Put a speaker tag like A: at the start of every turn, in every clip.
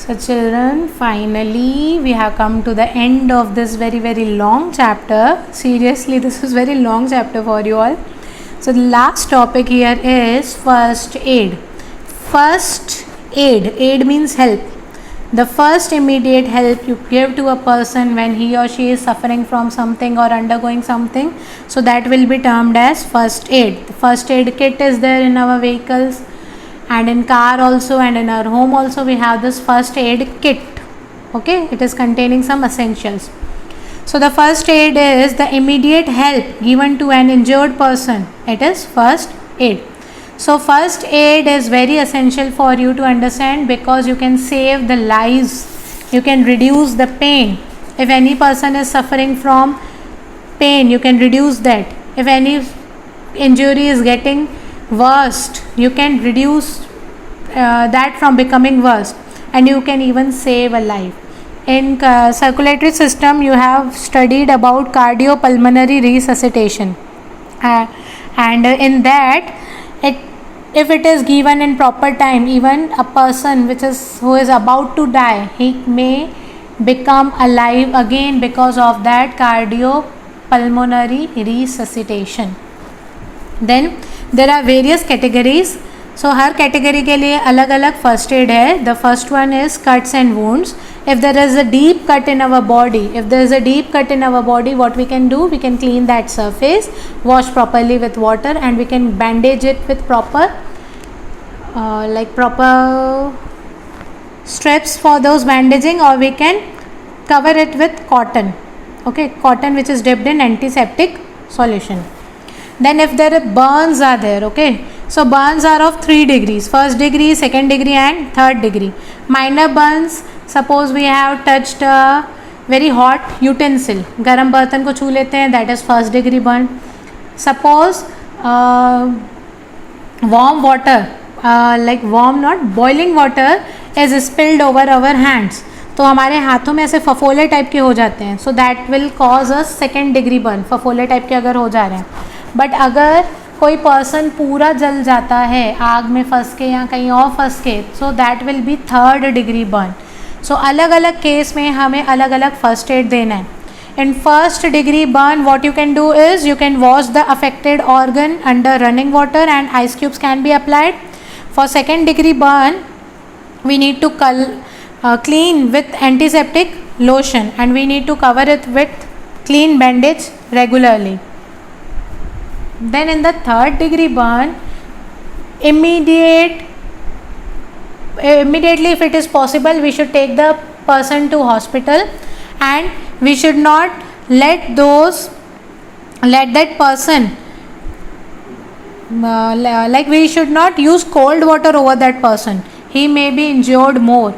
A: So children, finally we have come to the end of this very long chapter. Seriously, this is very long chapter for you all. So the last topic here is first aid. First aid. Aid means help. The first immediate help you give to a person when he or she is suffering from something or undergoing something. So that will be termed as first aid. The first aid kit is there in our vehicles, and in car also, and in our home also we have this first aid kit. Okay, it is containing some essentials. So the first aid is the immediate help given to an injured person. It is first aid. So first aid is very essential for you to understand, because you can save the lives, you can reduce the pain. If any person is suffering from pain, you can reduce that. If any injury is getting worst, you can reduce that from becoming worse, and you can even save a life. In circulatory system, you have studied about cardiopulmonary resuscitation, and in that, if it is given in proper time, even a person who is about to die, he may become alive again because of that cardiopulmonary resuscitation. Then there are various categories. So her category के लिए अलग अलग first aid है. The first one is cuts and wounds. If there is a deep cut in our body, what we can do? We can clean that surface, wash properly with water, and we can bandage it with proper strips for those bandaging, or we can cover it with cotton. Okay, cotton which is dipped in antiseptic solution. Then if there are burns are there, okay, so burns are of 3 degrees: first degree, second degree, and third degree. Minor burns, suppose we have touched a very hot utensil, garam बर्तन को छू लेते हैं, that is first degree burn. Suppose warm water, boiling water is spilled over our hands, तो हमारे हाथों में ऐसे फफोले टाइप के हो जाते हैं. So that will cause a second degree burn. फफोले टाइप के अगर हो जा रहे हैं. बट अगर कोई पर्सन पूरा जल जाता है आग में फंस के या कहीं और फंस के, so that will be third degree burn. So अलग अलग केस में हमें अलग अलग फर्स्ट एड देना है. In first degree burn, what you can do is you can wash the affected organ under running water and ice cubes can be applied. For second degree burn, we need to clean with antiseptic lotion, and we need to cover it with clean bandage regularly. Then in the third degree burn, immediately if it is possible, we should take the person to hospital, and we should not let that person we should not use cold water over that person. He may be injured more.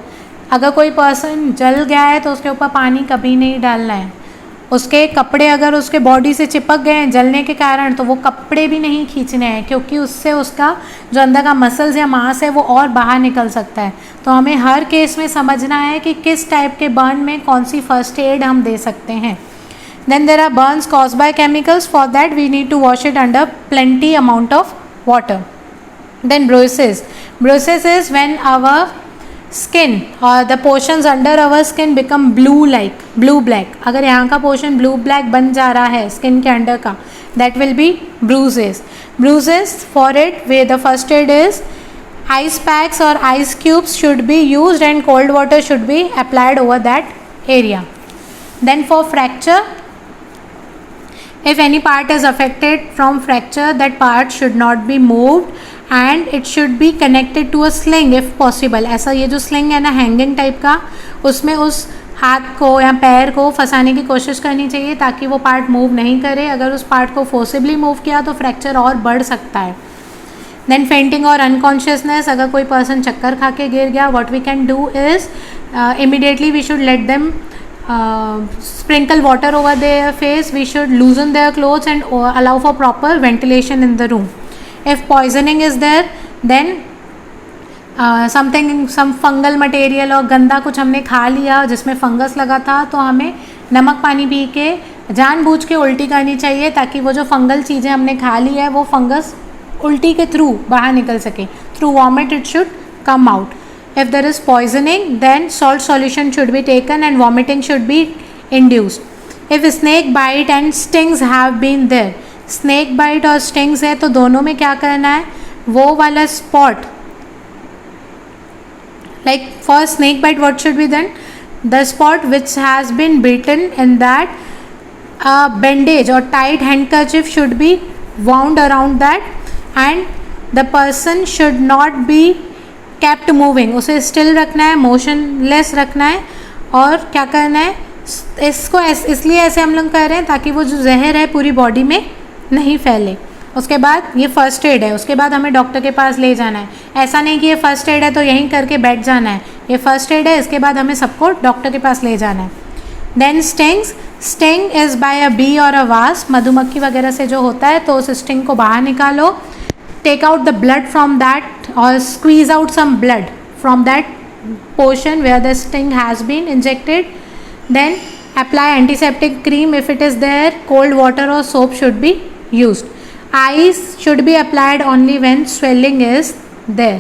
A: अगर कोई person जल गया है तो उसके ऊपर पानी कभी नहीं डालना है. उसके कपड़े अगर उसके बॉडी से चिपक गए हैं जलने के कारण, तो वो कपड़े भी नहीं खींचने हैं, क्योंकि उससे उसका जो अंदर का मसल्स या मांस है वो और बाहर निकल सकता है. तो हमें हर केस में समझना है कि किस टाइप के बर्न में कौन सी फर्स्ट एड हम दे सकते हैं. Then there are burns caused by chemicals. For that we need to wash it under plenty amount of water. Then bruises. Bruises is when our skin or the portions under our skin become blue black. अगर यहाँ का portion blue black बन जा रहा है skin के under का, that will be bruises. Bruises, for it, where the first aid is ice packs or ice cubes should be used, and cold water should be applied over that area. Then for fracture, if any part is affected from fracture, that part should not be moved, and it should be connected to a sling if possible. ऐसा ये जो sling है ना, hanging type का, उसमें उस हाथ को या पैर को फंसाने की कोशिश करनी चाहिए ताकि वो पार्ट मूव नहीं करे. अगर उस पार्ट को फोर्सिबली मूव किया तो फ्रैक्चर और बढ़ सकता है. देन फेंटिंग और अनकॉन्शियसनेस. अगर कोई पर्सन चक्कर खा के गिर गया, what we can do is immediately we should let them sprinkle water over their face. We should loosen their clothes and allow for proper ventilation in the room. If poisoning is there, then some fungal material और गंदा कुछ हमने खा लिया जिसमें fungus लगा था, तो हमें नमक पानी पी के जानबूझ के उल्टी करनी चाहिए, ताकि वो जो फंगल चीज़ें हमने खा ली है वो फंगस उल्टी के थ्रू बाहर निकल सके. Through vomit it should come out. If there is poisoning, then salt solution should be taken and vomiting should be induced. If snake bite and stings have been there, snake bite और stings है तो दोनों में क्या करना है, वो वाला spot, like for snake bite what should be done, the spot which has been bitten in that bandage or tight handkerchief should be wound around that, and the person should not be kept moving, उसे still रखना है, motionless रखना है, और क्या करना है, इसको इसलिए ऐसे हम लोग कर रहे हैं ताकि वो जो जहर है पूरी बॉडी में नहीं फैले. उसके बाद ये फर्स्ट एड है, उसके बाद हमें डॉक्टर के पास ले जाना है. ऐसा नहीं कि ये फर्स्ट एड है तो यहीं करके बैठ जाना है, ये फर्स्ट एड है, इसके बाद हमें सबको डॉक्टर के पास ले जाना है. Then stings, sting is by a bee और अ वास्प, मधुमक्खी वगैरह से जो होता है तो उस स्टिंग को बाहर निकालो. Take out the blood from that और squeeze out some blood from that portion where the sting has been injected. Then apply antiseptic cream if it is there. Cold water or soap should be used. Ice should be applied only when swelling is there.